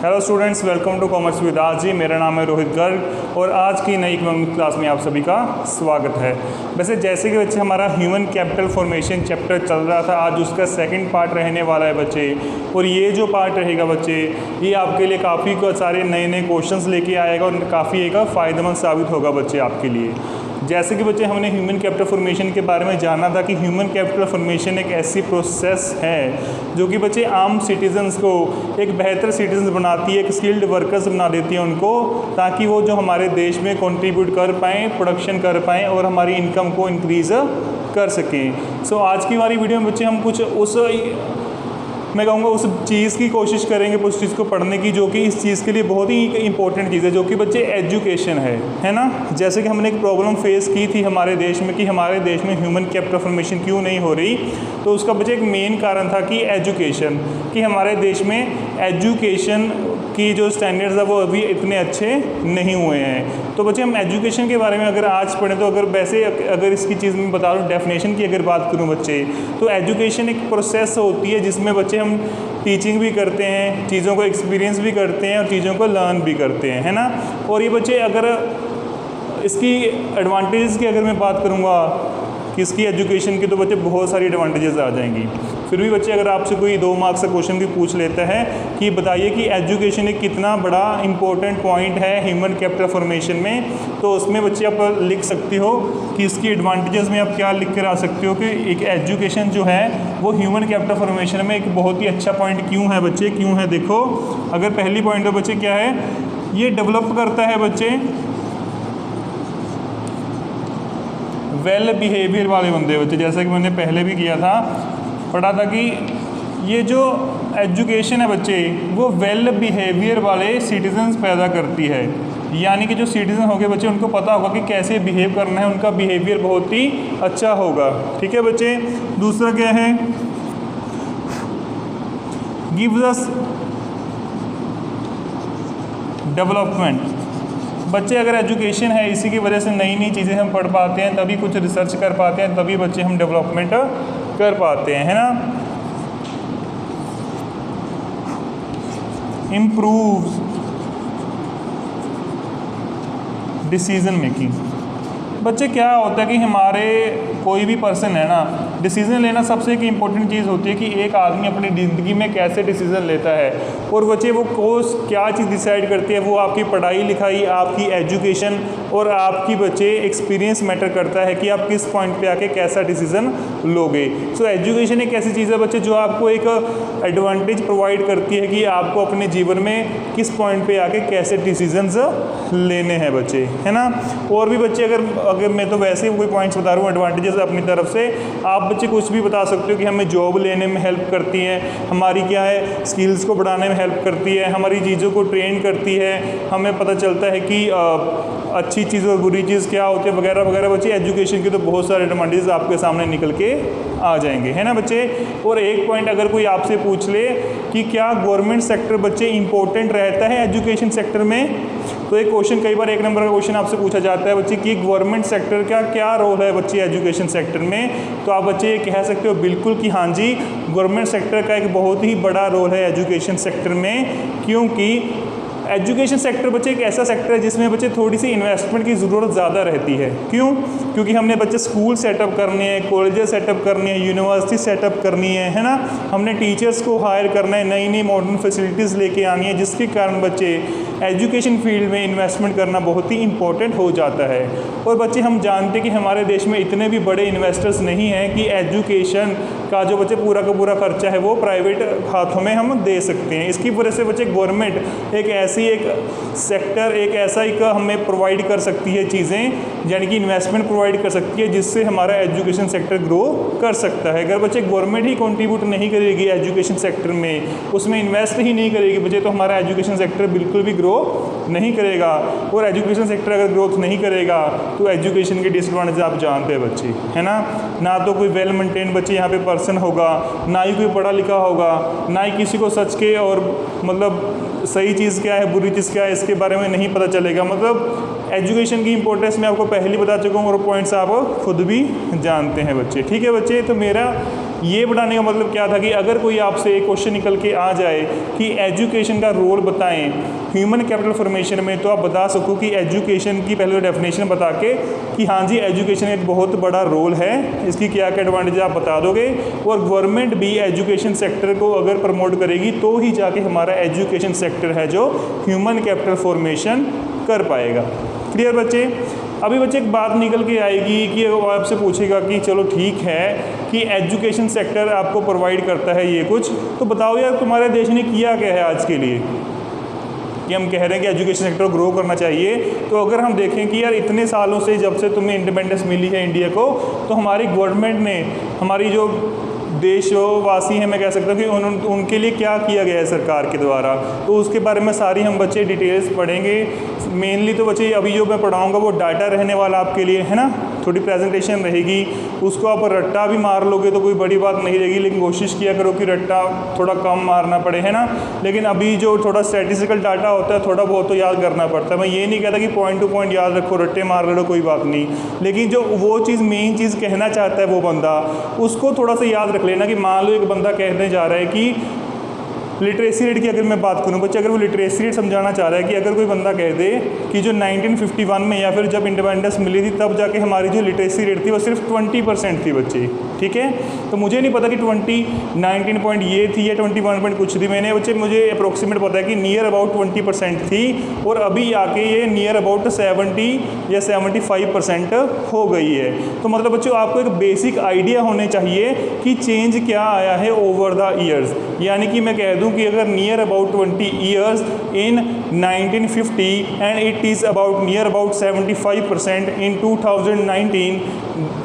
Hello students, welcome to commerce with आज जी। मेरा नाम है रोहित गर्ग और आज की नई इकोनॉमिक्स क्लास में आप सभी का स्वागत है। वैसे जैसे कि बच्चे हमारा ह्यूमन कैपिटल फॉर्मेशन चैप्टर चल रहा था, आज उसका सेकंड पार्ट रहने वाला है बच्चे। और ये जो पार्ट रहेगा बच्चे, ये आपके लिए काफ़ी सारे नए नए क्वेश्चंस लेके आएगा और काफ़ी एक फ़ायदेमंद साबित होगा बच्चे आपके लिए। जैसे कि बच्चे हमने ह्यूमन कैपिटल फॉर्मेशन के बारे में जाना था कि ह्यूमन कैपिटल फॉर्मेशन एक ऐसी प्रोसेस है जो कि बच्चे आम सिटीजन्स को एक बेहतर सिटीजन बनाती है, एक स्किल्ड वर्कर्स बना देती है उनको, ताकि वो जो हमारे देश में कंट्रीब्यूट कर पाएँ, प्रोडक्शन कर पाएँ और हमारी इनकम को इंक्रीज़ कर सकें। सो आज की हमारी वीडियो में बच्चे हम कुछ मैं कहूँगा उस चीज़ की कोशिश करेंगे, उस चीज़ को पढ़ने की जो कि इस चीज़ के लिए बहुत ही इंपॉर्टेंट चीज़ है, जो कि बच्चे एजुकेशन है ना। जैसे कि हमने एक प्रॉब्लम फेस की थी हमारे देश में कि हमारे देश में ह्यूमन कैपिटल फॉर्मेशन क्यों नहीं हो रही, तो उसका बच्चे एक मेन कारण था कि एजुकेशन, कि हमारे देश में एजुकेशन की जो स्टैंडर्ड्स है वो अभी इतने अच्छे नहीं हुए हैं। तो बच्चे हम एजुकेशन के बारे में अगर आज पढ़ें तो अगर इसकी चीज़ में बता दूँ, डेफिनेशन की अगर बात करूँ बच्चे, तो एजुकेशन एक प्रोसेस होती है जिसमें बच्चे हम टीचिंग भी करते हैं, चीज़ों को एक्सपीरियंस भी करते हैं और चीज़ों को लर्न भी करते हैं, है ना। और ये बच्चे अगर इसकी एडवांटेजेस की अगर मैं बात करूँगा किसकी एजुकेशन की, तो बच्चे बहुत सारी एडवांटेजेस आ जाएंगी। फिर भी बच्चे अगर आपसे कोई 2 मार्क्स का क्वेश्चन भी पूछ लेता है कि बताइए कि एजुकेशन एक कितना बड़ा इंपॉर्टेंट पॉइंट है ह्यूमन कैपिटल फॉर्मेशन में, तो उसमें बच्चे आप लिख सकते हो कि इसकी एडवांटेजेस में आप क्या लिख कर आ सकते हो कि एक एजुकेशन जो है वो ह्यूमन कैपिटल फॉर्मेशन में एक बहुत ही अच्छा पॉइंट क्यों है बच्चे, क्यों है। देखो, अगर पहली पॉइंट है बच्चे क्या है, ये डेवलप करता है बच्चे वेल बिहेवियर वाले बंदे बच्चे। जैसा कि मैंने पहले भी किया था, पढ़ा था कि ये जो एजुकेशन है बच्चे वो वेल बिहेवियर वाले सिटीजन्स पैदा करती है, यानी कि जो सिटीजन होंगे बच्चे उनको पता होगा कि कैसे बिहेव करना है, उनका बिहेवियर बहुत ही अच्छा होगा। ठीक है बच्चे। दूसरा क्या है, गिव्स अस डेवलपमेंट। बच्चे अगर एजुकेशन है, इसी की वजह से नई नई चीज़ें हम पढ़ पाते हैं, तभी कुछ रिसर्च कर पाते हैं, तभी बच्चे हम डेवलपमेंट कर पाते हैं, है ना। Improves decision making. बच्चे क्या होता है कि हमारे कोई भी पर्सन है ना, डिसीज़न लेना सबसे एक इम्पॉर्टेंट चीज़ होती है कि एक आदमी अपनी ज़िंदगी में कैसे डिसीज़न लेता है। और बच्चे वो कोर्स क्या चीज़ डिसाइड करती है, वो आपकी पढ़ाई लिखाई, आपकी एजुकेशन और आपकी बच्चे एक्सपीरियंस मैटर करता है कि आप किस पॉइंट पे आके कैसा डिसीज़न लोगे। सो एजुकेशन एक ऐसी चीज़ है बच्चे जो आपको एक एडवांटेज प्रोवाइड करती है कि आपको अपने जीवन में किस पॉइंट पे आके कैसे डिसीजंस लेने हैं बच्चे, है ना। और भी बच्चे अगर मैं तो वैसे ही कोई पॉइंट्स बता रहा हूँ एडवांटेजेस अपनी तरफ से, आप बच्चे कुछ भी बता सकते हो कि हमें जॉब लेने में हेल्प करती हैं, हमारी क्या है स्किल्स को बढ़ाने में हेल्प करती है, हमारी चीज़ों को ट्रेन करती है, हमें पता चलता है कि अच्छी चीज़ और बुरी चीज़ क्या होती है वगैरह वगैरह। बच्चे एजुकेशन की तो बहुत सारे एडवांटेजेस आपके सामने निकल के आ जाएंगे, है ना बच्चे। और एक पॉइंट अगर कोई आपसे पूछ ले कि क्या गवर्नमेंट सेक्टर बच्चे इंपॉर्टेंट रहता है एजुकेशन सेक्टर में, तो एक क्वेश्चन कई बार 1 नंबर का क्वेश्चन आपसे पूछा जाता है बच्चे कि गवर्नमेंट सेक्टर का क्या रोल है बच्चे एजुकेशन सेक्टर में, तो आप बच्चे ये कह सकते हो बिल्कुल कि हाँ जी, गवर्नमेंट सेक्टर का एक बहुत ही बड़ा रोल है एजुकेशन सेक्टर में। क्योंकि एजुकेशन सेक्टर बच्चे एक ऐसा सेक्टर है जिसमें बच्चे थोड़ी सी इन्वेस्टमेंट की ज़रूरत ज़्यादा रहती है। क्यों? क्योंकि हमने बच्चे स्कूल सेटअप करने हैं, कॉलेजेस सेटअप करनी है, यूनिवर्सिटी सेटअप करनी है ना। हमने टीचर्स को हायर करना है, नई नई मॉडर्न फैसिलिटीज़ लेके आनी है, जिसके कारण बच्चे एजुकेशन फील्ड में इन्वेस्टमेंट करना बहुत ही इंपॉर्टेंट हो जाता है। और बच्चे हम जानते हैं कि हमारे देश में इतने भी बड़े इन्वेस्टर्स नहीं हैं कि एजुकेशन का जो बच्चे पूरा का पूरा खर्चा है वो प्राइवेट हाथों में हम दे सकते हैं। इसकी वजह से बच्चे गवर्नमेंट एक सेक्टर एक ऐसा एक हमें प्रोवाइड कर सकती है चीज़ें, यानी कि इन्वेस्टमेंट प्रोवाइड कर सकती है, जिससे हमारा एजुकेशन सेक्टर ग्रो कर सकता है। अगर बच्चे गवर्नमेंट ही कंट्रीब्यूट नहीं करेगी एजुकेशन सेक्टर में, उसमें इन्वेस्ट ही नहीं करेगी बच्चे, तो हमारा एजुकेशन सेक्टर बिल्कुल भी ग्रो नहीं करेगा। और एजुकेशन सेक्टर अगर ग्रोथ नहीं करेगा तो एजुकेशन के डिसएडवांटेज आप जानते हैं बच्चे, है ना तो कोई वेल मेंटेन बच्चे यहाँ पे पर्सन होगा, ना ही कोई पढ़ा लिखा होगा, ना ही किसी को सच के और मतलब सही चीज़ क्या है बुरी चीज़ क्या है इसके बारे में नहीं पता चलेगा। मतलब एजुकेशन की इंपॉर्टेंस मैं आपको पहले ही बता चुका हूँ और पॉइंट्स आप खुद भी जानते हैं बच्चे। ठीक है बच्चे, तो मेरा ये बढ़ाने का मतलब क्या था कि अगर कोई आपसे एक क्वेश्चन निकल के आ जाए कि एजुकेशन का रोल बताएं ह्यूमन कैपिटल फॉर्मेशन में, तो आप बता सको कि एजुकेशन की पहले डेफिनेशन बता के कि हाँ जी एजुकेशन एक बहुत बड़ा रोल है, इसकी क्या क्या एडवांटेज आप बता दोगे। और गवर्नमेंट भी एजुकेशन सेक्टर को अगर प्रमोट करेगी तो ही जाके हमारा एजुकेशन सेक्टर है जो ह्यूमन कैपिटल फॉर्मेशन कर पाएगा। क्लियर बच्चे? अभी बच्चे एक बात निकल के आएगी कि वो आपसे पूछेगा कि चलो ठीक है कि एजुकेशन सेक्टर आपको प्रोवाइड करता है ये कुछ, तो बताओ यार तुम्हारे देश ने किया क्या है आज के लिए कि हम कह रहे हैं कि एजुकेशन सेक्टर ग्रो करना चाहिए। तो अगर हम देखें कि यार इतने सालों से जब से तुम्हें इंडिपेंडेंस मिली है इंडिया को, तो हमारी गवर्नमेंट ने हमारी जो देशवासी हैं मैं कह सकता हूँ कि उनके लिए क्या किया गया है सरकार के द्वारा, तो उसके बारे में सारी हम बच्चे डिटेल्स पढ़ेंगे। मेनली तो बच्चे अभी जो मैं पढ़ाऊँगा वो डाटा रहने वाला आपके लिए है ना, थोड़ी प्रेजेंटेशन रहेगी, उसको आप रट्टा भी मार लोगे तो कोई बड़ी बात नहीं रहेगी, लेकिन कोशिश किया करो कि रट्टा थोड़ा कम मारना पड़े है ना। लेकिन अभी जो थोड़ा स्टैटिस्टिकल डाटा होता है थोड़ा बहुत तो याद करना पड़ता है। मैं ये नहीं कहता कि पॉइंट टू पॉइंट याद रखो, रट्टे मार लो कोई बात नहीं, लेकिन जो वो चीज़ मेन चीज़ कहना चाहता है वो बंदा उसको थोड़ा सा याद रख लेना। कि मान लो एक बंदा कहने जा रहा है कि लिटरेसी रेट की अगर मैं बात करूं बच्चे, अगर वो लिटरेसी रेट समझाना चाह रहा है कि अगर कोई बंदा कह दे कि जो 1951 में या फिर जब इंडिपेंडेंस मिली थी तब जाके हमारी जो लिटरेसी रेट थी वो सिर्फ 20% थी बच्चे, ठीक है। तो मुझे नहीं पता कि 19 पॉइंट ये थी या 21 पॉइंट कुछ थी, मैंने बच्चे मुझे अप्रोक्सीमेट पता है कि नियर अबाउट 20% थी और अभी आके ये नियर अबाउट 70 या 75% हो गई है। तो मतलब बच्चों आपको एक बेसिक आइडिया होने चाहिए कि चेंज क्या आया है ओवर द ईयर्स। यानी कि मैं कह दूं कि अगर near about 20 years in 1950 and it is about near about 75% इन 2019,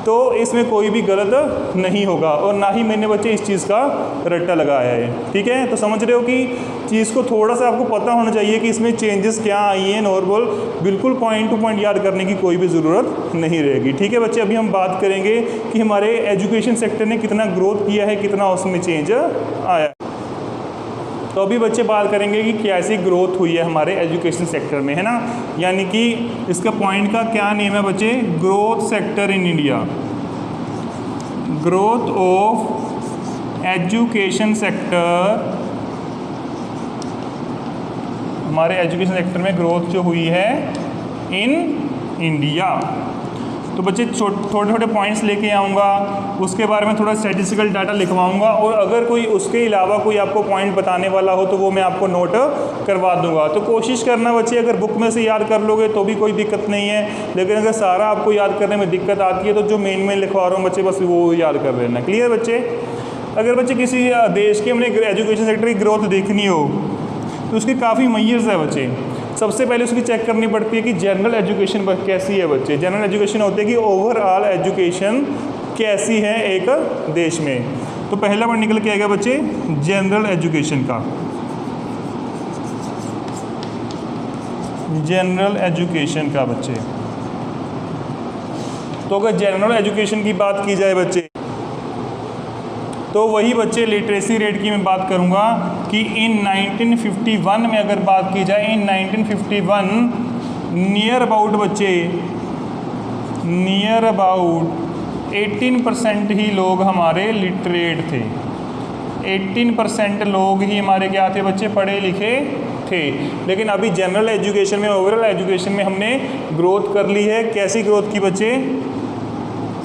तो इसमें कोई भी गलत नहीं होगा और ना ही मैंने बच्चे इस चीज़ का रट्टा लगाया है, ठीक है। तो समझ रहे हो कि चीज़ को थोड़ा सा आपको पता होना चाहिए कि इसमें चेंजेस क्या आई हैं नॉर्मल, बिल्कुल पॉइंट टू पॉइंट याद करने की कोई भी ज़रूरत नहीं रहेगी, ठीक है बच्चे। अभी हम बात करेंगे कि हमारे एजुकेशन सेक्टर ने कितना ग्रोथ किया है, कितना उसमें चेंज आया। तो अभी बच्चे बात करेंगे कि कैसी ग्रोथ हुई है हमारे एजुकेशन सेक्टर में, है ना। यानी कि इसका पॉइंट का क्या नेम है बच्चे, growth sector in India, growth of education sector. हमारे एजुकेशन सेक्टर में ग्रोथ जो हुई है इन इंडिया। तो बच्चे थोड़े छोटे पॉइंट्स लेके आऊँगा, उसके बारे में थोड़ा स्टैटिस्टिकल डाटा लिखवाऊँगा और अगर कोई उसके अलावा कोई आपको पॉइंट बताने वाला हो तो वो मैं आपको नोट करवा दूँगा। तो कोशिश करना बच्चे अगर बुक में से याद कर लोगे तो भी कोई दिक्कत नहीं है, लेकिन अगर सारा आपको याद करने में दिक्कत आती है तो जो मेन लिखवा रहा हूँ बच्चे बस वो याद कर लेना। क्लियर बच्चे? अगर बच्चे किसी देश के हमने एजुकेशन सेक्टर की ग्रोथ देखनी हो तो उसके काफ़ी मेजर्स है बच्चे। सबसे पहले उसकी चेक करनी पड़ती है कि जनरल एजुकेशन कैसी है बच्चे। जनरल एजुकेशन होती है कि ओवरऑल एजुकेशन कैसी है एक देश में। तो पहला वर्ड निकल के आएगा बच्चे जनरल एजुकेशन का, जनरल एजुकेशन का बच्चे। तो अगर जनरल एजुकेशन की बात की जाए बच्चे तो वही बच्चे लिटरेसी रेट की मैं बात करूंगा कि इन 1951 में अगर बात की जाए, इन 1951 नियर अबाउट बच्चे, नियर अबाउट 18% ही लोग हमारे लिटरेट थे। 18% लोग ही हमारे क्या थे बच्चे, पढ़े लिखे थे। लेकिन अभी जनरल एजुकेशन में, ओवरऑल एजुकेशन में हमने ग्रोथ कर ली है। कैसी ग्रोथ की बच्चे?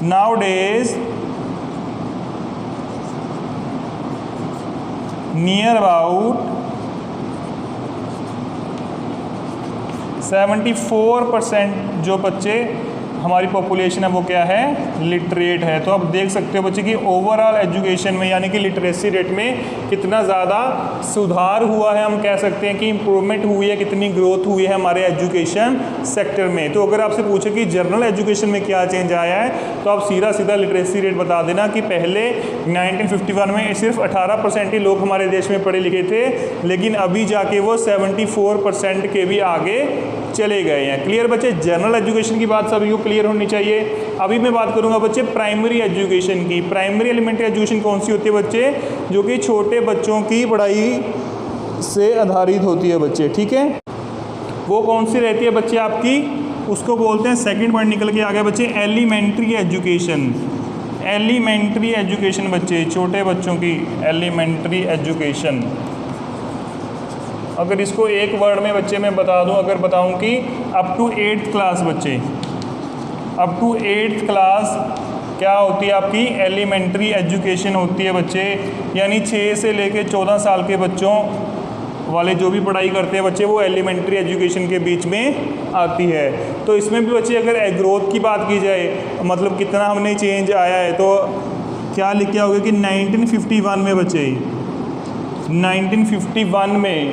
नाउ डेज नियर अबाउट 74% जो बच्चे हमारी पॉपुलेशन है वो क्या है, लिटरेट है। तो आप देख सकते हो बच्चे कि ओवरऑल एजुकेशन में यानी कि लिटरेसी रेट में कितना ज़्यादा सुधार हुआ है। हम कह सकते हैं कि इम्प्रूवमेंट हुई है, कितनी ग्रोथ हुई है हमारे एजुकेशन सेक्टर में। तो अगर आपसे पूछे कि जनरल एजुकेशन में क्या चेंज आया है तो आप सीधा सीधा लिटरेसी रेट बता देना कि पहले 1951 में सिर्फ 18% ही लोग हमारे देश में पढ़े लिखे थे, लेकिन अभी जाके वो 74% के भी आगे चले गए हैं। क्लियर बच्चे? जनरल एजुकेशन की बात सभी को क्लियर होनी चाहिए। अभी मैं बात करूंगा बच्चे प्राइमरी एजुकेशन की। प्राइमरी एलिमेंट्री एजुकेशन कौन सी होती है बच्चे? जो कि छोटे बच्चों की पढ़ाई से आधारित होती है बच्चे, ठीक है। वो कौन सी रहती है बच्चे आपकी? उसको बोलते हैं, सेकंड पॉइंट निकल के आ गया बच्चे, एलिमेंट्री एजुकेशन। एलिमेंट्री एजुकेशन बच्चे, छोटे बच्चों की एलिमेंट्री एजुकेशन, अगर इसको एक वर्ड में बच्चे मैं बता दूं, अगर बताऊं कि अप टू 8th क्लास बच्चे, अप टू 8th क्लास क्या होती है आपकी एलिमेंट्री एजुकेशन होती है बच्चे, यानी 6 से लेके 14 साल के बच्चों वाले जो भी पढ़ाई करते हैं बच्चे वो एलिमेंट्री एजुकेशन के बीच में आती है। तो इसमें भी बच्चे अगर ग्रोथ की बात की जाए, मतलब कितना हमने चेंज आया है, तो क्या लिख के आओगे कि 1951 में बच्चे, 1951 में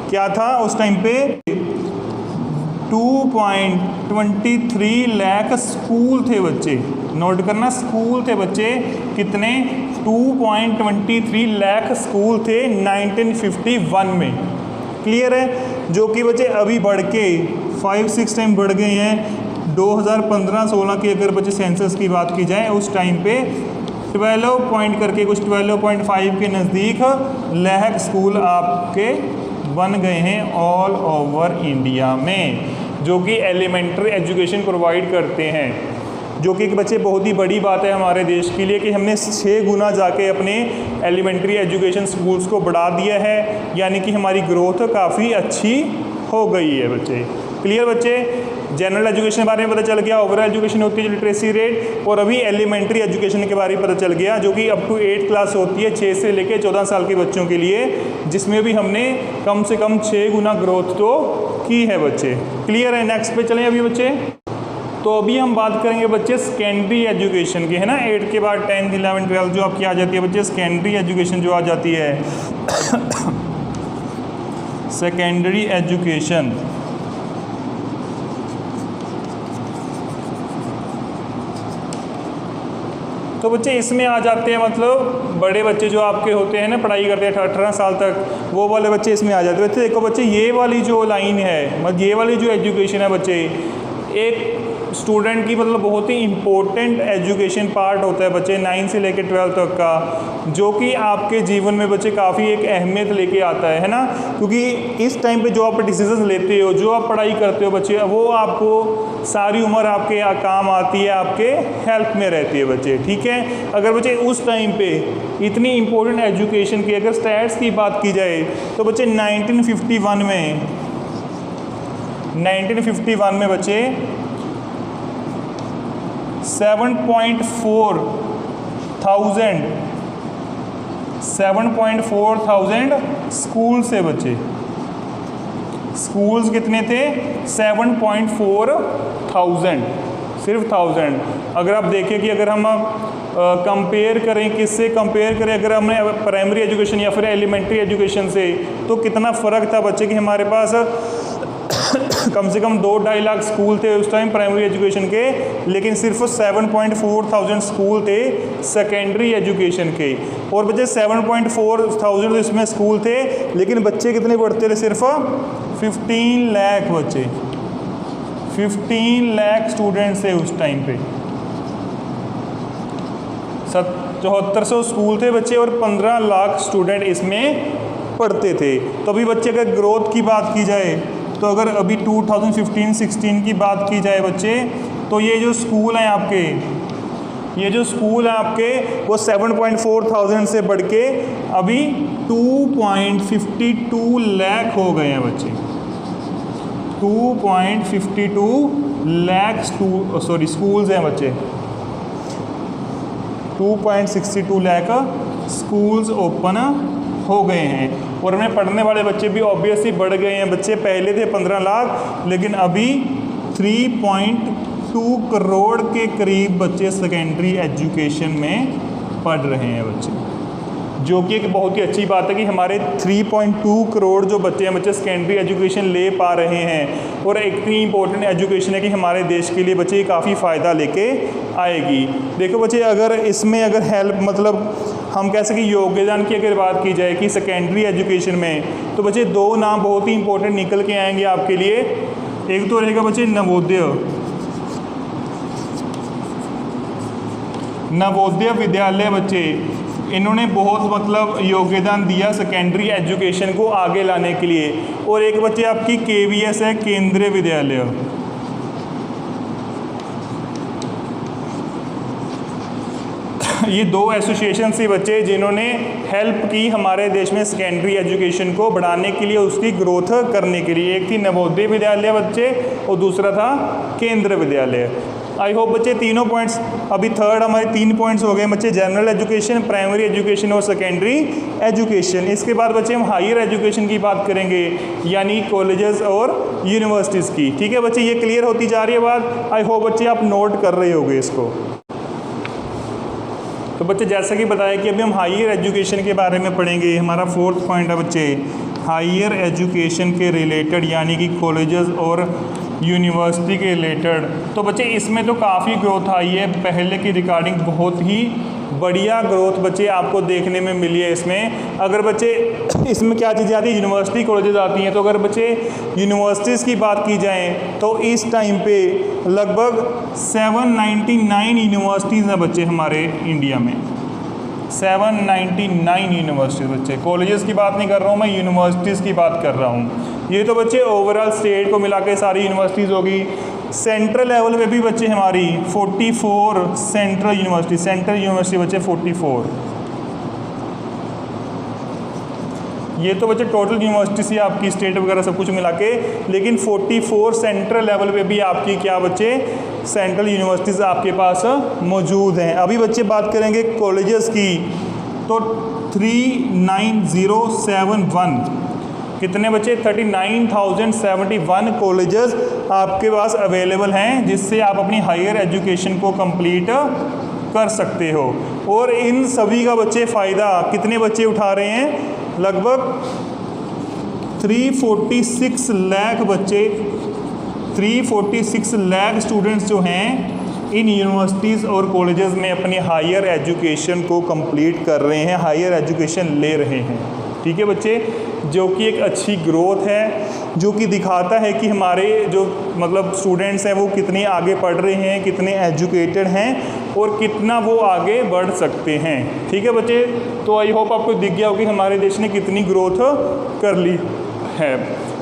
क्या था उस टाइम पे 2.23 लाख स्कूल थे बच्चे, नोट करना स्कूल थे बच्चे, कितने 2.23 लाख स्कूल थे 1951 में, क्लियर है। जो कि बच्चे अभी बढ़ के 5-6 टाइम बढ़ गए हैं। 2015-16 की अगर बच्चे सेंसस की बात की जाए उस टाइम पे 12 पॉइंट करके कुछ 12.5 के नज़दीक लाख स्कूल आपके बन गए हैं ऑल ओवर इंडिया में, जो कि एलिमेंट्री एजुकेशन प्रोवाइड करते हैं, जो कि एक बच्चे बहुत ही बड़ी बात है हमारे देश के लिए कि हमने 6 गुना जाके अपने एलिमेंट्री एजुकेशन स्कूल्स को बढ़ा दिया है, यानी कि हमारी ग्रोथ काफ़ी अच्छी हो गई है बच्चे, क्लियर बच्चे। जनरल एजुकेशन के बारे में पता चल गया, ओवरऑल एजुकेशन होती है लिटरेसी रेट, और अभी एलिमेंट्री एजुकेशन के बारे में पता चल गया जो कि अप टू 8th क्लास होती है 6 से लेकर 14 साल के बच्चों के लिए, जिसमें भी हमने कम से कम 6 गुना ग्रोथ तो की है बच्चे, क्लियर है। नेक्स्ट पे चलें अभी बच्चे, तो अभी हम बात करेंगे बच्चे सेकेंडरी एजुकेशन की, है ना। 8 के बाद 10th 11th 12th जो आपकी आ जाती है बच्चे, सेकेंडरी एजुकेशन जो आ जाती है सेकेंडरी एजुकेशन, तो बच्चे इसमें आ जाते हैं, मतलब बड़े बच्चे जो आपके होते हैं ना, पढ़ाई करते हैं 18 साल तक, वो वाले बच्चे इसमें आ जाते हैं। बच्चे देखो बच्चे, ये वाली जो लाइन है, मतलब ये वाली जो एजुकेशन है बच्चे, एक स्टूडेंट की मतलब बहुत ही इम्पोर्टेंट एजुकेशन पार्ट होता है बच्चे 9 से लेकर 12 तक का, जो कि आपके जीवन में बच्चे काफ़ी एक अहमियत लेके आता है ना, क्योंकि इस टाइम पे जो आप डिसीजन लेते हो, जो आप पढ़ाई करते हो बच्चे, वो आपको सारी उम्र आपके काम आती है, आपके हेल्प में रहती है बच्चे, ठीक है। अगर बच्चे उस टाइम पे इतनी इम्पोर्टेंट एजुकेशन की अगर स्टैट्स की बात की जाए तो बच्चे 1951 में बच्चे 7.4 थाउजेंड स्कूल से बच्चे, स्कूल्स कितने थे 7.4 थाउजेंड, सिर्फ 1000। अगर आप देखें कि अगर हम कंपेयर करें, किससे कंपेयर करें, अगर हमने प्राइमरी एजुकेशन या फिर एलिमेंट्री एजुकेशन से, तो कितना फ़र्क था बच्चे कि हमारे पास कम से कम 2-2.5 लाख स्कूल थे उस टाइम प्राइमरी एजुकेशन के, लेकिन सिर्फ 7.4 थाउजेंड स्कूल थे सेकेंडरी एजुकेशन के। और बच्चे 7.4 थाउजेंड इसमें स्कूल थे, लेकिन बच्चे कितने पढ़ते थे, सिर्फ 15 लाख बच्चे, 15 लाख स्टूडेंट्स थे उस टाइम पे। 7400 स्कूल थे बच्चे और 15 लाख स्टूडेंट इसमें पढ़ते थे। तो अभी बच्चे अगर ग्रोथ की बात की जाए, तो अगर अभी 2015-16 की बात की जाए बच्चे, तो ये जो स्कूल हैं आपके, ये जो स्कूल हैं आपके, वो 7.4 थाउजेंड से बढ़ के अभी 2.52 लाख हो गए हैं बच्चे, 2.52 लाख स्कूल्स हैं बच्चे, 2.62 लाख स्कूल्स ओपन हो गए हैं। और उनमें पढ़ने वाले बच्चे भी ऑब्वियसली बढ़ गए हैं बच्चे, पहले थे 15 लाख, लेकिन अभी 3.2 करोड़ के करीब बच्चे सेकेंडरी एजुकेशन में पढ़ रहे हैं बच्चे, जो कि एक बहुत ही अच्छी बात है कि हमारे 3.2 करोड़ जो बच्चे हैं बच्चे सेकेंडरी एजुकेशन ले पा रहे हैं। और इतनी इंपॉर्टेंट एजुकेशन है कि हमारे देश के लिए बच्चे काफ़ी फ़ायदा लेके आएगी। देखो बच्चे, अगर इसमें अगर हेल्प, मतलब हम कह सकें योगदान की अगर बात की जाए कि सेकेंडरी एजुकेशन में, तो बच्चे 2 नाम बहुत ही इंपॉर्टेंट निकल के आएंगे आपके लिए। एक तो रहेगा बच्चे नवोदय विद्यालय बच्चे, इन्होंने बहुत मतलब योगदान दिया सेकेंडरी एजुकेशन को आगे लाने के लिए। और एक बच्चे आपकी KVS है, केंद्रीय विद्यालय, ये दो एसोसिएशन से बच्चे जिन्होंने हेल्प की हमारे देश में सेकेंडरी एजुकेशन को बढ़ाने के लिए, उसकी ग्रोथ करने के लिए। एक थी नवोदय विद्यालय बच्चे और दूसरा था केंद्र विद्यालय। आई होप बच्चे तीनों पॉइंट्स, अभी थर्ड हमारे 3 पॉइंट्स हो गए बच्चे, जनरल एजुकेशन, प्राइमरी एजुकेशन और सेकेंडरी एजुकेशन। इसके बाद बच्चे हम हायर एजुकेशन की बात करेंगे, यानी कॉलेजेस और यूनिवर्सिटीज़ की। ठीक है बच्चे, ये क्लियर होती जा रही है बात। आई होप बच्चे आप नोट कर रहे होंगे इसको। तो बच्चे जैसा कि बताया कि अभी हम हायर एजुकेशन के बारे में पढ़ेंगे। हमारा 4th पॉइंट है बच्चे हायर एजुकेशन के रिलेटेड, यानी कि कॉलेजेस और यूनिवर्सिटी के रिलेटेड। तो बच्चे इसमें तो काफ़ी ग्रोथ आई है, पहले की रिगार्डिंग बहुत ही बढ़िया ग्रोथ बच्चे आपको देखने में मिली है इसमें। अगर बच्चे इसमें क्या चीज़ें आती है, यूनिवर्सिटी कॉलेजेस आती हैं। तो अगर बच्चे यूनिवर्सिटीज़ की बात की जाए तो इस टाइम पे लगभग 799 यूनिवर्सिटीज़ हैं बच्चे हमारे इंडिया में। 799 यूनिवर्सिटीज़ बच्चे, कॉलेजेस की बात नहीं कर रहा हूँ मैं, यूनिवर्सिटीज़ की बात कर रहा हूँ। ये तो बच्चे ओवरऑल स्टेट को मिला के सारी यूनिवर्सिटीज़ होगी। सेंट्रल लेवल पे भी बच्चे हमारी 44 सेंट्रल यूनिवर्सिटी बच्चे 44। ये तो बच्चे टोटल यूनिवर्सिटी से आपकी स्टेट वगैरह सब कुछ मिला के, लेकिन 44 सेंट्रल लेवल पे भी आपकी क्या बच्चे सेंट्रल यूनिवर्सिटीज़ आपके पास मौजूद हैं। अभी बच्चे बात करेंगे कॉलेजेस की, तो 39071 कितने बच्चे 39,071 कॉलेजेस आपके पास अवेलेबल हैं, जिससे आप अपनी हायर एजुकेशन को कंप्लीट कर सकते हो। और इन सभी का बच्चे फ़ायदा कितने बच्चे उठा रहे हैं, लगभग 346 लाख बच्चे, 346 लाख स्टूडेंट्स जो हैं इन यूनिवर्सिटीज़ और कॉलेजेस में अपनी हायर एजुकेशन को कंप्लीट कर रहे हैं, हायर एजुकेशन ले रहे हैं। ठीक है बच्चे, जो कि एक अच्छी ग्रोथ है, जो कि दिखाता है कि हमारे जो मतलब स्टूडेंट्स हैं वो कितने आगे पढ़ रहे हैं, कितने एजुकेटेड हैं और कितना वो आगे बढ़ सकते हैं। ठीक है बच्चे, तो आई होप आपको दिख गया हो कि हमारे देश ने कितनी ग्रोथ कर ली है।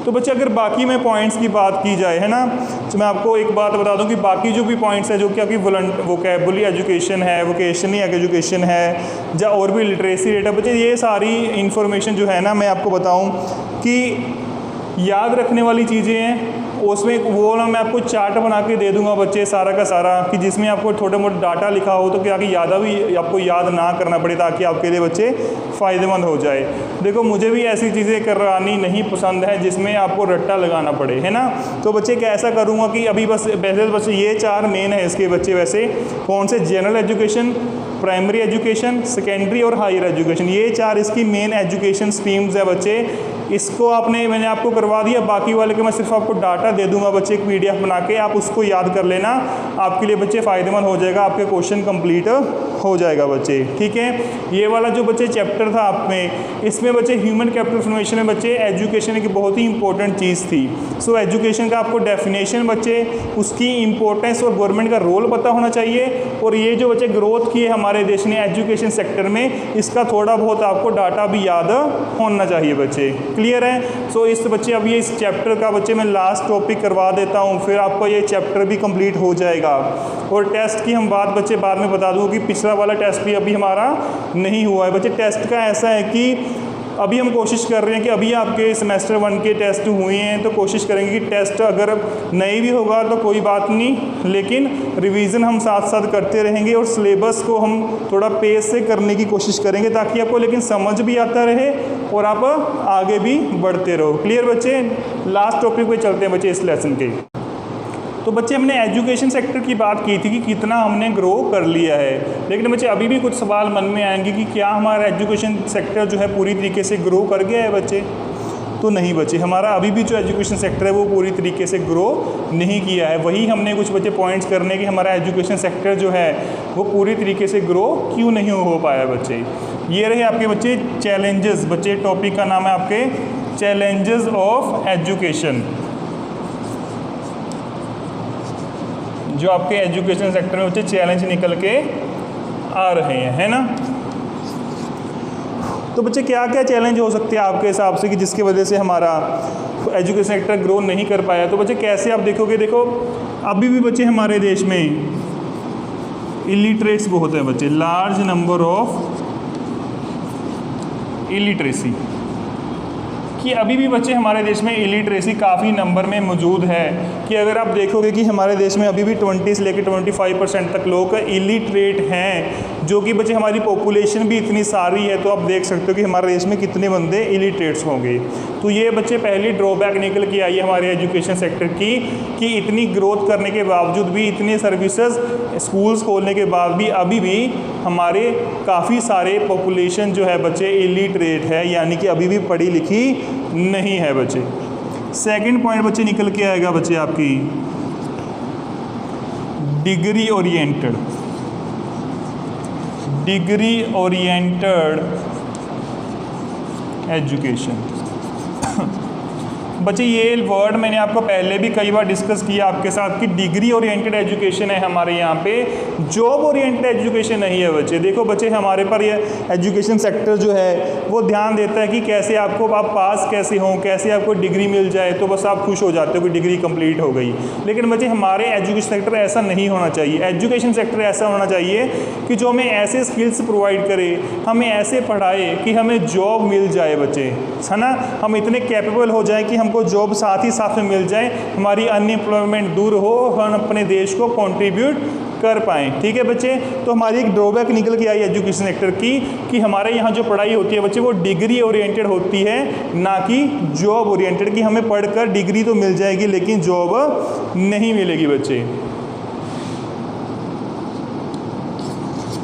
तो बच्चे अगर बाकी में पॉइंट्स की बात की जाए, है ना, तो मैं आपको एक बात बता दूं कि बाकी जो भी पॉइंट्स है, जो कि आपकी वोकेबुलरी एजुकेशन है, वोकेशनल एजुकेशन है, या और भी लिटरेसी रेट है बच्चे, ये सारी इन्फॉर्मेशन जो है ना, मैं आपको बताऊं कि याद रखने वाली चीज़ें हैं। उसमें वो ना मैं आपको चार्ट बना के दे दूंगा बच्चे सारा का सारा, कि जिसमें आपको थोड़ा मोटा डाटा लिखा हो तो क्या कि आपको याद ना करना पड़े, ताकि आपके लिए बच्चे फ़ायदेमंद हो जाए। देखो मुझे भी ऐसी चीज़ें करानी नहीं पसंद है जिसमें आपको रट्टा लगाना पड़े, है ना। तो बच्चे कैसा करूँगा कि अभी बस ये 4 मेन है इसके बच्चे। वैसे कौन से, general education, primary education, secondary और हायर एजुकेशन, ये 4 इसकी मेन एजुकेशन स्ट्रीम्स है बच्चे। इसको मैंने आपको करवा दिया, बाकी वाले के मैं सिर्फ आपको डाटा दे दूंगा बच्चे, एक PDF बना के, आप उसको याद कर लेना, आपके लिए बच्चे फ़ायदेमंद हो जाएगा, आपके क्वेश्चन कंप्लीट हो जाएगा बच्चे। ठीक है, ये वाला जो बच्चे चैप्टर था आप में, इसमें बच्चे ह्यूमन कैपिटल फॉर्मेशन में बच्चे एजुकेशन की बहुत ही इंपॉर्टेंट चीज़ थी। सो एजुकेशन का आपको डेफिनेशन बच्चे, उसकी इंपॉर्टेंस और गवर्नमेंट का रोल पता होना चाहिए। और ये जो बच्चे ग्रोथ की है हमारे देश ने एजुकेशन सेक्टर में, इसका थोड़ा बहुत आपको डाटा भी याद होना चाहिए बच्चे। क्लियर है। सो इस बच्चे अब ये इस चैप्टर का बच्चे मैं लास्ट टॉपिक करवा देता हूँ, फिर आपका ये चैप्टर भी कंप्लीट हो जाएगा। और टेस्ट की हम बात बच्चे बाद में बता दूँ कि पिछला वाला टेस्ट भी अभी हमारा नहीं हुआ है बच्चे। टेस्ट का ऐसा है कि अभी हम कोशिश कर रहे हैं कि अभी आपके सेमेस्टर 1 के टेस्ट हुए हैं, तो कोशिश करेंगे कि टेस्ट अगर नहीं भी होगा तो कोई बात नहीं, लेकिन रिवीजन हम साथ साथ करते रहेंगे और सिलेबस को हम थोड़ा पेस से करने की कोशिश करेंगे, ताकि आपको लेकिन समझ भी आता रहे और आप आगे भी बढ़ते रहो। क्लियर बच्चे। लास्ट टॉपिक पे चलते हैं बच्चे इस लेसन के। तो बच्चे हमने एजुकेशन सेक्टर की बात की थी कि कितना हमने ग्रो कर लिया है, लेकिन बच्चे अभी भी कुछ सवाल मन में आएंगे कि क्या हमारा एजुकेशन सेक्टर जो है पूरी तरीके से ग्रो कर गया है बच्चे। तो नहीं बच्चे, हमारा अभी भी जो एजुकेशन सेक्टर है वो पूरी तरीके से ग्रो नहीं किया है। वही हमने कुछ बच्चे पॉइंट्स करने कि हमारा एजुकेशन सेक्टर जो है वो पूरी तरीके से ग्रो क्यों नहीं हो पाया बच्चे। ये रहे आपके बच्चे चैलेंजेस। बच्चे टॉपिक का नाम है आपके चैलेंजेस ऑफ एजुकेशन, जो आपके एजुकेशन सेक्टर में बच्चे चैलेंज निकल के आ रहे हैं, है ना। तो बच्चे क्या क्या चैलेंज हो सकते हैं आपके हिसाब से कि जिसकी वजह से हमारा एजुकेशन सेक्टर ग्रो नहीं कर पाया। तो बच्चे कैसे आप देखोगे, देखो अभी भी बच्चे हमारे देश में इलिटरेट्स बहुत है बच्चे, लार्ज नंबर ऑफ इलिटरेसी, कि अभी भी बच्चे हमारे देश में इलिटरेसी काफ़ी नंबर में मौजूद है। कि अगर आप देखोगे कि हमारे देश में अभी भी 20 से लेकर 25% तक लोग इलिटरेट हैं, जो कि बच्चे हमारी पॉपुलेशन भी इतनी सारी है, तो आप देख सकते हो कि हमारे देश में कितने बंदे इलिटरेट्स होंगे। तो ये बच्चे पहली ड्रॉबैक निकल के आई है हमारे एजुकेशन सेक्टर की, कि इतनी ग्रोथ करने के बावजूद भी, इतने सर्विसेज स्कूल्स खोलने के बाद भी अभी भी हमारे काफ़ी सारे पॉपुलेशन जो है बच्चे इलिटरेट है, यानी कि अभी भी पढ़ी लिखी नहीं है बच्चे। सेकंड पॉइंट बच्चे निकल के आएगा बच्चे आपकी degree oriented, degree oriented education. बच्चे ये वर्ड मैंने आपको पहले भी कई बार डिस्कस किया आपके साथ कि डिग्री ओरिएंटेड एजुकेशन है हमारे यहाँ पे, जॉब ओरिएंटेड एजुकेशन नहीं है बच्चे। देखो बच्चे हमारे पर ये एजुकेशन सेक्टर जो है वो ध्यान देता है कि कैसे आपको, आप पास कैसे हों, कैसे आपको डिग्री मिल जाए, तो बस आप खुश हो जाते हो कि डिग्री कंप्लीट हो गई। लेकिन बच्चे हमारे एजुकेशन सेक्टर ऐसा नहीं होना चाहिए। एजुकेशन सेक्टर ऐसा होना चाहिए कि जो हमें ऐसे स्किल्स प्रोवाइड करे, हमें ऐसे पढ़ाए कि हमें जॉब मिल जाए बच्चे, है ना। हम इतने कैपेबल हो जाए कि हमको जॉब साथ ही साथ में मिल जाए, हमारी अनएम्प्लॉयमेंट दूर हो, हम अपने देश को कंट्रीब्यूट कर पाएँ। ठीक है बच्चे, तो हमारी एक ड्रॉबैक निकल के आई एजुकेशन सेक्टर की कि हमारे यहाँ जो पढ़ाई होती है बच्चे वो डिग्री ओरिएंटेड होती है, ना कि जॉब ओरिएंटेड, कि हमें पढ़कर डिग्री तो मिल जाएगी लेकिन जॉब नहीं मिलेगी बच्चे।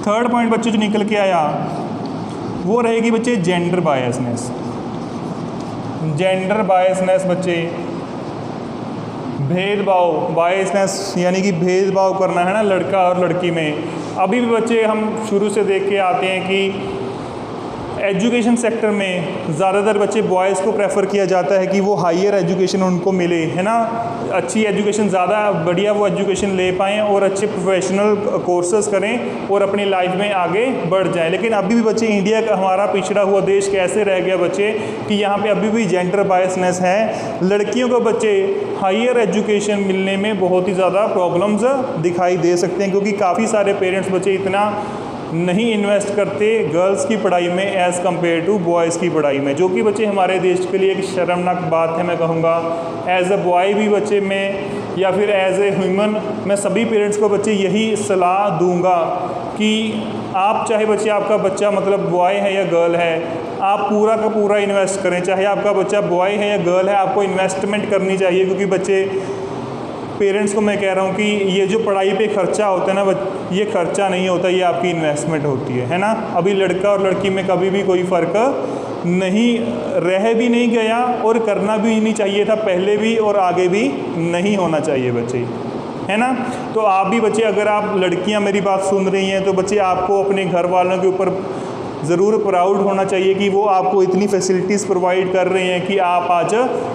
थर्ड पॉइंट बच्चे जो निकल के आया वो रहेगी बच्चे जेंडर बायसनेस। जेंडर बायसनेस बच्चे, भेदभाव, बायसनेस यानी कि भेदभाव करना है ना लड़का और लड़की में। अभी भी बच्चे हम शुरू से देख के आते हैं कि एजुकेशन सेक्टर में ज़्यादातर बच्चे बॉयज़ को प्रेफर किया जाता है कि वो हायर एजुकेशन उनको मिले, है ना, अच्छी एजुकेशन, ज़्यादा बढ़िया वो एजुकेशन ले पाएँ और अच्छे प्रोफेशनल कोर्सेज करें और अपनी लाइफ में आगे बढ़ जाएं। लेकिन अभी भी बच्चे, इंडिया का हमारा पिछड़ा हुआ देश कैसे रह गया बच्चे कि यहाँ पे अभी भी जेंडर बायसनेस है। लड़कियों को बच्चे हायर एजुकेशन मिलने में बहुत ही ज़्यादा प्रॉब्लम्स दिखाई दे सकते हैं, क्योंकि काफ़ी सारे पेरेंट्स बच्चे इतना नहीं इन्वेस्ट करते गर्ल्स की पढ़ाई में एज़ कम्पेयर टू बॉयज़ की पढ़ाई में, जो कि बच्चे हमारे देश के लिए एक शर्मनाक बात है। मैं कहूँगा एज़ अ बॉय भी बच्चे में या फिर एज़ ए ह्यूमन, मैं सभी पेरेंट्स को बच्चे यही सलाह दूंगा कि आप चाहे बच्चे, आपका बच्चा मतलब बॉय है या गर्ल है, आप पूरा का पूरा इन्वेस्ट करें। चाहे आपका बच्चा बॉय है या गर्ल है, आपको इन्वेस्टमेंट करनी चाहिए, क्योंकि बच्चे, पेरेंट्स को मैं कह रहा हूँ कि ये जो पढ़ाई पे खर्चा होता है ना, ये खर्चा नहीं होता, ये आपकी इन्वेस्टमेंट होती है ना। अभी लड़का और लड़की में कभी भी कोई फ़र्क नहीं रह भी नहीं गया और करना भी नहीं चाहिए था पहले भी और आगे भी नहीं होना चाहिए बच्चे, है ना। तो आप भी बच्चे, अगर आप लड़कियां मेरी बात सुन रही हैं तो बच्चे आपको अपने घर वालों के ऊपर ज़रूर प्राउड होना चाहिए कि वो आपको इतनी फैसिलिटीज़ प्रोवाइड कर रहे हैं कि आप आज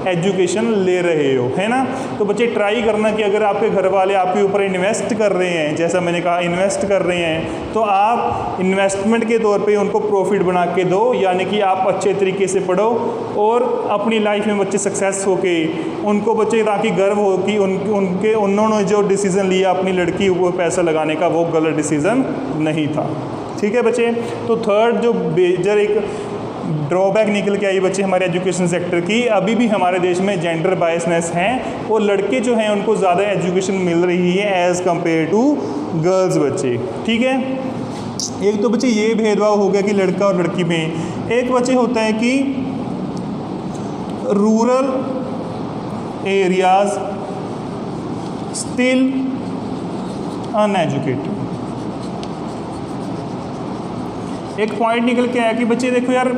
एजुकेशन ले रहे हो, है ना। तो बच्चे ट्राई करना कि अगर आपके घर वाले आपके ऊपर इन्वेस्ट कर रहे हैं, जैसा मैंने कहा इन्वेस्ट कर रहे हैं, तो आप इन्वेस्टमेंट के तौर पे उनको प्रॉफिट बना के दो, यानी कि आप अच्छे तरीके से पढ़ो और अपनी लाइफ में बच्चे सक्सेस हो के उनको बच्चे, ताकि गर्व हो कि उन्होंने जो डिसीज़न लिया अपनी लड़की को पैसा लगाने का, वो गलत डिसीज़न नहीं था। ठीक है बच्चे, तो थर्ड जो मेजर एक ड्रॉबैक निकल के आई बच्चे हमारे एजुकेशन सेक्टर की, अभी भी हमारे देश में जेंडर बायसनेस है और लड़के जो हैं उनको ज़्यादा एजुकेशन मिल रही है एज़ कंपेयर टू गर्ल्स बच्चे। ठीक है, एक तो बच्चे ये भेदभाव हो गया कि लड़का और लड़की में। एक बच्चे होता है कि रूरल एरियाज स्टिल अनएजुकेटेड। एक पॉइंट निकल के आया कि बच्चे देखो यार,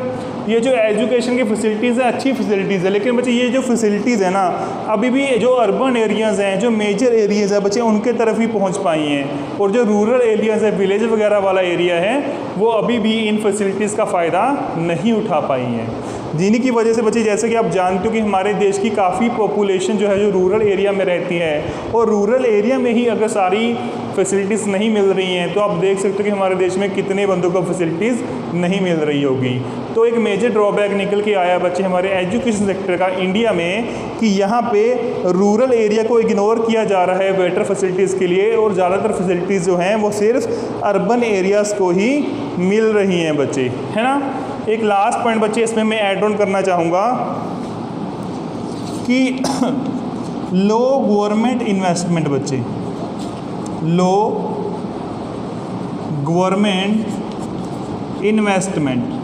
ये जो एजुकेशन की फैसिलिटीज़ है अच्छी फैसिलिटीज़ है, लेकिन बच्चे ये जो फैसिलिटीज़ है ना, अभी भी जो अर्बन एरियाज़ हैं, जो मेजर एरियाज़ है बच्चे, उनके तरफ ही पहुंच पाई हैं, और जो रूरल एरियाज़ है, विलेज वगैरह वाला एरिया है, वो अभी भी इन फैसिलिटीज़ का फ़ायदा नहीं उठा पाई हैं। जिन्हीं की वजह से बच्चे, जैसे कि आप जानते हो कि हमारे देश की काफ़ी पॉपुलेशन जो है जो रूरल एरिया में रहती है, और रूरल एरिया में ही अगर सारी फैसिलिटीज़ नहीं मिल रही हैं तो आप देख सकते हो कि हमारे देश में कितने बंदों को फैसिलिटीज़ नहीं मिल रही होगी। तो एक मेजर ड्रॉबैक निकल के आया बच्चे हमारे एजुकेशन सेक्टर का इंडिया में कि यहाँ पे रूरल एरिया को इग्नोर किया जा रहा है बेटर फैसिलिटीज़ के लिए, और ज़्यादातर फैसिलिटीज़ जो हैं वो सिर्फ अर्बन एरियाज़ को ही मिल रही हैं बच्चे, है ना। एक लास्ट पॉइंट बच्चे इसमें मैं ऐड ऑन करना चाहूँगा कि लो गवर्नमेंट इन्वेस्टमेंट बच्चे, लो गवर्नमेंट इन्वेस्टमेंट।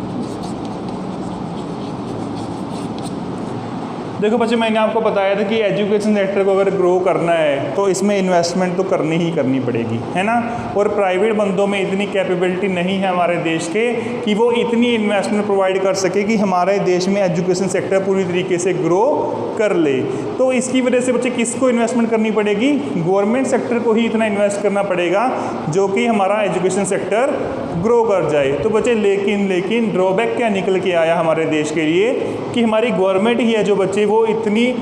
देखो बच्चे मैंने आपको बताया था कि एजुकेशन सेक्टर को अगर ग्रो करना है तो इसमें इन्वेस्टमेंट तो करनी ही करनी पड़ेगी, है ना। और प्राइवेट बंदों में इतनी कैपेबिलिटी नहीं है हमारे देश के कि वो इतनी इन्वेस्टमेंट प्रोवाइड कर सके कि हमारे देश में एजुकेशन सेक्टर पूरी तरीके से ग्रो कर ले। तो इसकी वजह से बच्चे किसको इन्वेस्टमेंट करनी पड़ेगी, गवर्नमेंट सेक्टर को ही इतना इन्वेस्ट करना पड़ेगा जो कि हमारा एजुकेशन सेक्टर ग्रो कर जाए। तो बच्चे लेकिन ड्रॉबैक क्या निकल के आया हमारे देश के लिए कि हमारी गवर्नमेंट ही है जो बच्चे वो इतनी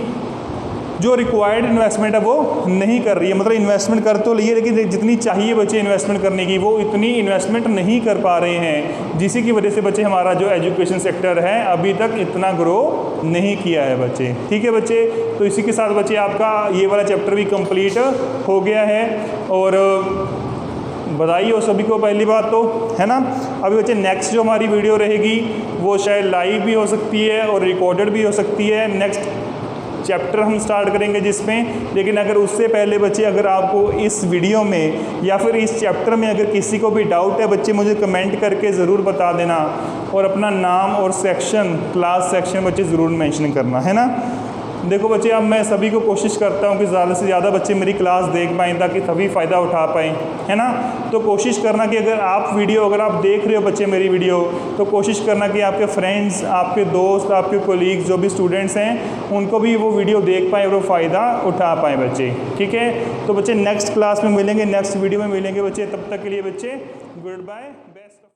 जो रिक्वायर्ड इन्वेस्टमेंट है वो नहीं कर रही है। मतलब इन्वेस्टमेंट कर तो लिए लेकिन जितनी चाहिए बच्चे इन्वेस्टमेंट करने की वो इतनी इन्वेस्टमेंट नहीं कर पा रहे हैं, जिसकी वजह से बच्चे हमारा जो एजुकेशन सेक्टर है अभी तक इतना ग्रो नहीं किया है बच्चे। ठीक है बच्चे, तो इसी के साथ बच्चे आपका ये वाला चैप्टर भी कंप्लीट हो गया है। और बधाई हो सभी को पहली बात तो, है ना। अभी बच्चे नेक्स्ट जो हमारी वीडियो रहेगी वो शायद लाइव भी हो सकती है और रिकॉर्डेड भी हो सकती है। नेक्स्ट चैप्टर हम स्टार्ट करेंगे जिसमें, लेकिन अगर उससे पहले बच्चे अगर आपको इस वीडियो में या फिर इस चैप्टर में अगर किसी को भी डाउट है बच्चे मुझे कमेंट करके ज़रूर बता देना, और अपना नाम और सेक्शन, क्लास सेक्शन बच्चे ज़रूर मेंशन करना, है ना। देखो बच्चे अब मैं सभी को कोशिश करता हूँ कि ज़्यादा से ज़्यादा बच्चे मेरी क्लास देख पाएँ ताकि सभी फ़ायदा उठा पाएँ, है ना। तो कोशिश करना कि अगर आप देख रहे हो बच्चे मेरी वीडियो, तो कोशिश करना कि आपके फ्रेंड्स, आपके दोस्त, आपके कोलीग्स जो भी स्टूडेंट्स हैं उनको भी वो वीडियो देख पाएँ और वो फ़ायदा उठा पाएँ बच्चे। ठीक है, तो बच्चे नेक्स्ट क्लास में मिलेंगे, नेक्स्ट वीडियो में मिलेंगे बच्चे। तब तक के लिए बच्चे गुड बाय।